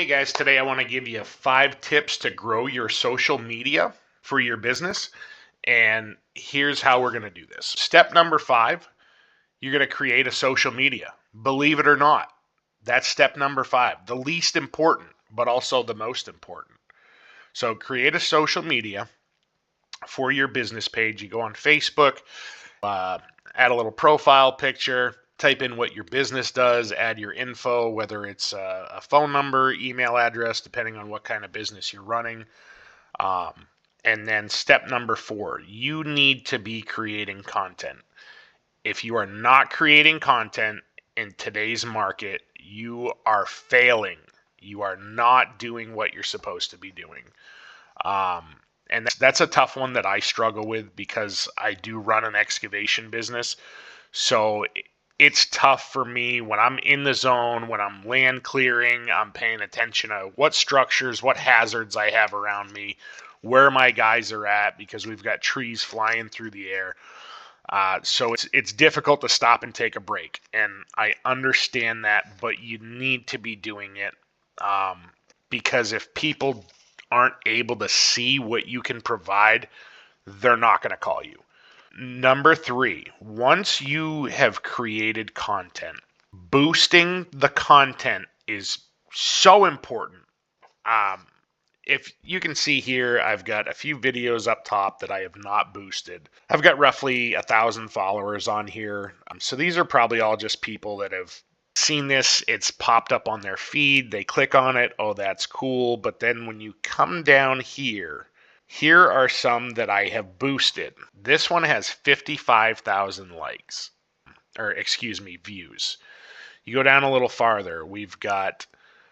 guys, today I want to give you 5 tips to grow your social media for your business. And here's how we're going to do this. Step number 5, you're going to create a social media. Believe it or not, that's step number 5. The least important, but also the most important. So create a social media for your business page. You go on Facebook, add a little profile picture, type in what your business does, add your info, whether it's a phone number, email address, depending on what kind of business you're running. And then step number 4, you need to be creating content. If you are not creating content in today's market, you are failing. You are not doing what you're supposed to be doing. And that's a tough one that I struggle with because I do run an excavation business. So it's tough for me when I'm in the zone, when I'm land clearing, I'm paying attention to what structures, what hazards I have around me, where my guys are at, because we've got trees flying through the air. So it's difficult to stop and take a break. And I understand that, but you need to be doing it because if people aren't able to see what you can provide, they're not going to call you. Number 3, once you have created content, boosting the content is so important. If you can see here, I've got a few videos up top that I have not boosted. I've got roughly 1,000 followers on here. So these are probably all just people that have seen this. It's popped up on their feed. They click on it. Oh, that's cool. But then when you come down here are some that I have boosted. This one has 55,000 likes, or excuse me, views. You go down a little farther, we've got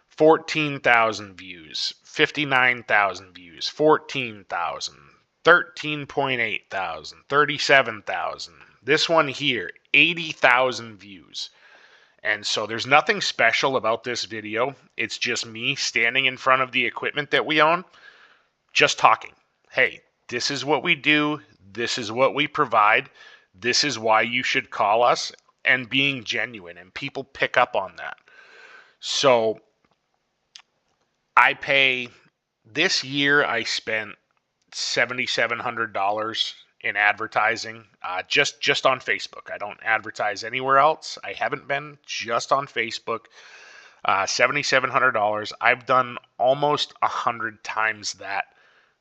14,000 views, 59,000 views, 14,000, 13.8 thousand, 37,000. This one here, 80,000 views. And so there's nothing special about this video. It's just me standing in front of the equipment that we own, just talking. Hey, this is what we do. This is what we provide. This is why you should call us, and being genuine. And people pick up on that. So this year I spent $7,700 in advertising, just on Facebook. I don't advertise anywhere else. I haven't been, just on Facebook. $7,700. I've done almost 100 times that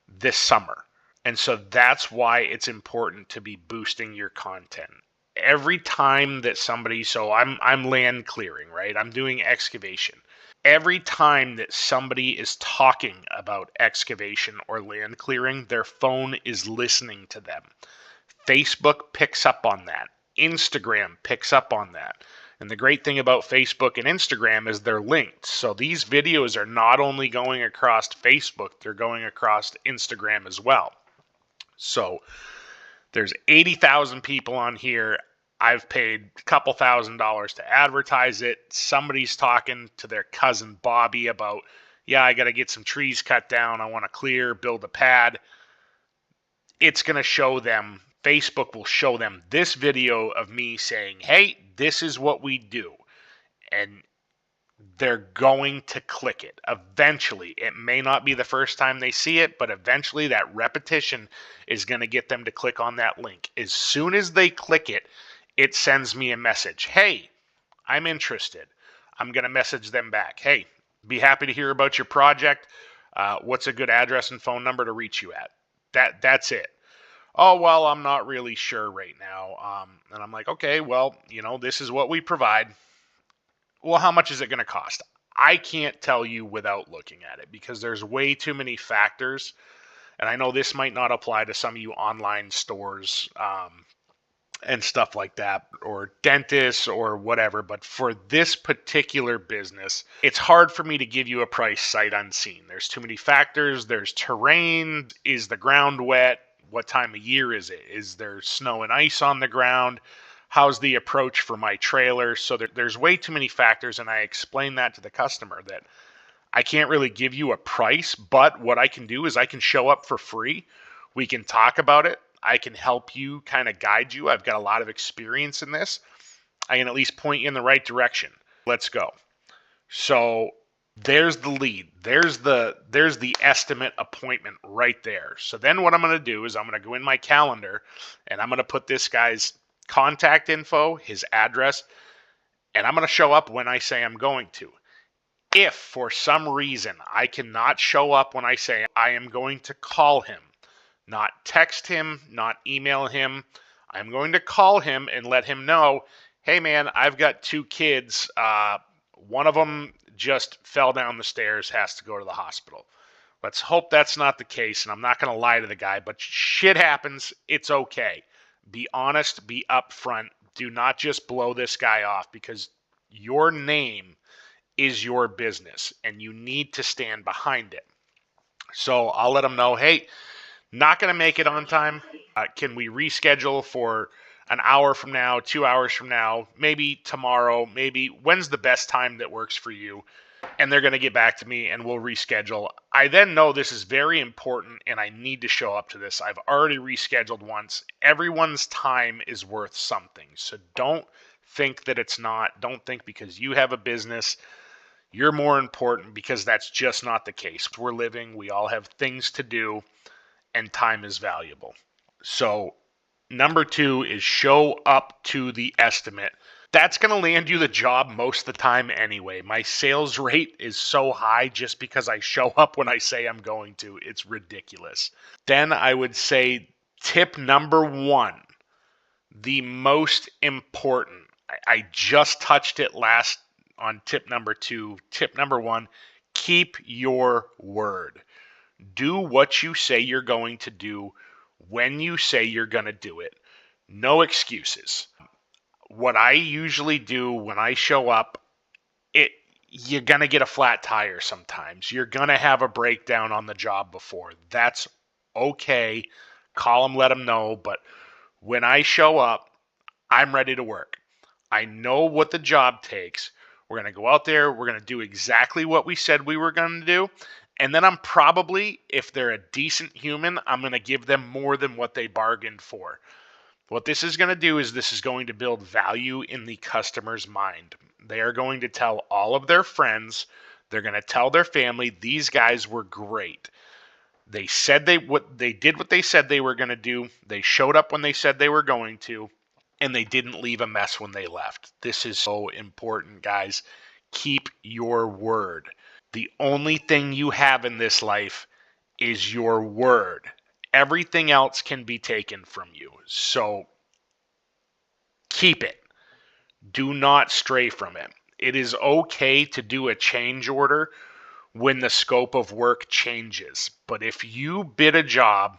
this summer. And so that's why it's important to be boosting your content. Every time that somebody, so I'm land clearing, right? I'm doing excavation. Every time that somebody is talking about excavation or land clearing, their phone is listening to them. Facebook picks up on that. Instagram picks up on that. And the great thing about Facebook and Instagram is they're linked. So these videos are not only going across Facebook, they're going across Instagram as well. So there's 80,000 people on here. I've paid a couple $1,000s to advertise it. Somebody's talking to their cousin Bobby about, yeah, I got to get some trees cut down. I want to clear, build a pad. It's going to show them. Facebook will show them this video of me saying, hey, this is what we do. And they're going to click it. Eventually, it may not be the first time they see it, but eventually that repetition is going to get them to click on that link. As soon as they click it, it sends me a message. Hey, I'm interested. I'm going to message them back. Hey, be happy to hear about your project. What's a good address and phone number to reach you at? That's it. Oh, well, I'm not really sure right now. And I'm like, okay, well, this is what we provide. Well, how much is it going to cost? I can't tell you without looking at it because there's way too many factors. And I know this might not apply to some of you online stores and stuff like that, or dentists or whatever. But for this particular business, it's hard for me to give you a price sight unseen. There's too many factors. There's terrain. Is the ground wet? What time of year is it? Is there snow and ice on the ground? How's the approach for my trailer? So there's way too many factors, and I explain that to the customer that I can't really give you a price, but what I can do is I can show up for free. We can talk about it. I can help you, kind of guide you. I've got a lot of experience in this. I can at least point you in the right direction. Let's go. So There's the lead. There's the estimate appointment right there. So then what I'm going to do is I'm going to go in my calendar and I'm going to put this guy's contact info, his address, and I'm going to show up when I say I'm going to. If for some reason I cannot show up when I say I am going to call him, not text him, not email him, I'm going to call him and let him know, hey man, I've got 2 kids. One of them just fell down the stairs, has to go to the hospital. Let's hope that's not the case, and I'm not going to lie to the guy, but shit happens. It's okay. Be honest, be upfront. Do not just blow this guy off, because your name is your business and you need to stand behind it. So I'll let him know, hey, not going to make it on time. Can we reschedule for an hour from now, 2 hours from now, maybe tomorrow, maybe when's the best time that works for you? And they're going to get back to me and we'll reschedule. I then know this is very important and I need to show up to this. I've already rescheduled once. Everyone's time is worth something. So don't think that it's not. Don't think because you have a business you're more important, because that's just not the case. We're living, we all have things to do, and time is valuable. So number 2 is show up to the estimate. That's going to land you the job most of the time anyway. My sales rate is so high just because I show up when I say I'm going to. It's ridiculous. Then I would say tip number 1, the most important. I just touched it last on tip number 2. Tip number 1, keep your word. Do what you say you're going to do when you say you're going to do it. No excuses. What I usually do when I show up, you're going to get a flat tire sometimes. You're going to have a breakdown on the job before. That's okay. Call them, let them know. But when I show up, I'm ready to work. I know what the job takes. We're going to go out there. We're going to do exactly what we said we were going to do. And then I'm probably, if they're a decent human, I'm going to give them more than what they bargained for. What this is going to do is this is going to build value in the customer's mind. They are going to tell all of their friends. They're going to tell their family, these guys were great. They said they did what they said they were going to do. They showed up when they said they were going to. And they didn't leave a mess when they left. This is so important, guys. Keep your word. The only thing you have in this life is your word. Everything else can be taken from you. So keep it. Do not stray from it. It is okay to do a change order when the scope of work changes. But if you bid a job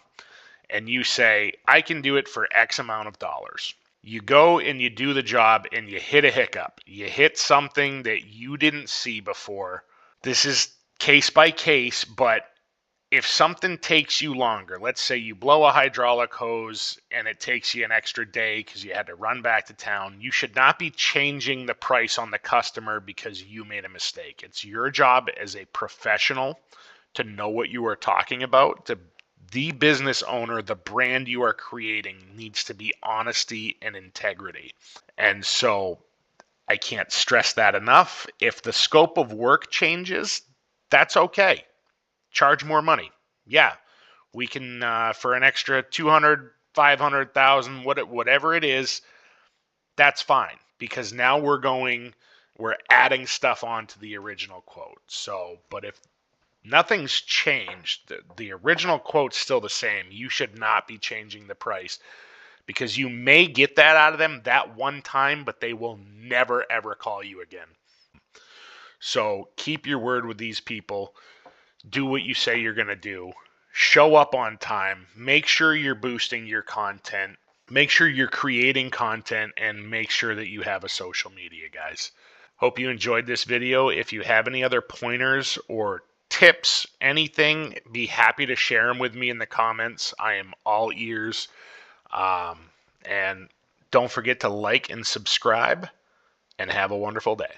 and you say, I can do it for X amount of dollars, you go and you do the job and you hit a hiccup. You hit something that you didn't see before. This is case by case, but if something takes you longer, let's say you blow a hydraulic hose and it takes you an extra day because you had to run back to town, you should not be changing the price on the customer because you made a mistake. It's your job as a professional to know what you are talking about, the business owner, the brand you are creating needs to be honesty and integrity. And so I can't stress that enough. If the scope of work changes, that's okay. Charge more money. Yeah, we can, for an extra 200, 500,000, whatever it is, that's fine. Because now we're adding stuff onto the original quote. So, but if nothing's changed, the original quote's still the same, you should not be changing the price, because you may get that out of them that one time, but they will never ever call you again. So keep your word with these people. Do what you say you're going to do. Show up on time. Make sure you're boosting your content. Make sure you're creating content, and make sure that you have a social media, guys. Hope you enjoyed this video. If you have any other pointers or tips, anything, be happy to share them with me in the comments. I am all ears. And don't forget to like and subscribe, and have a wonderful day.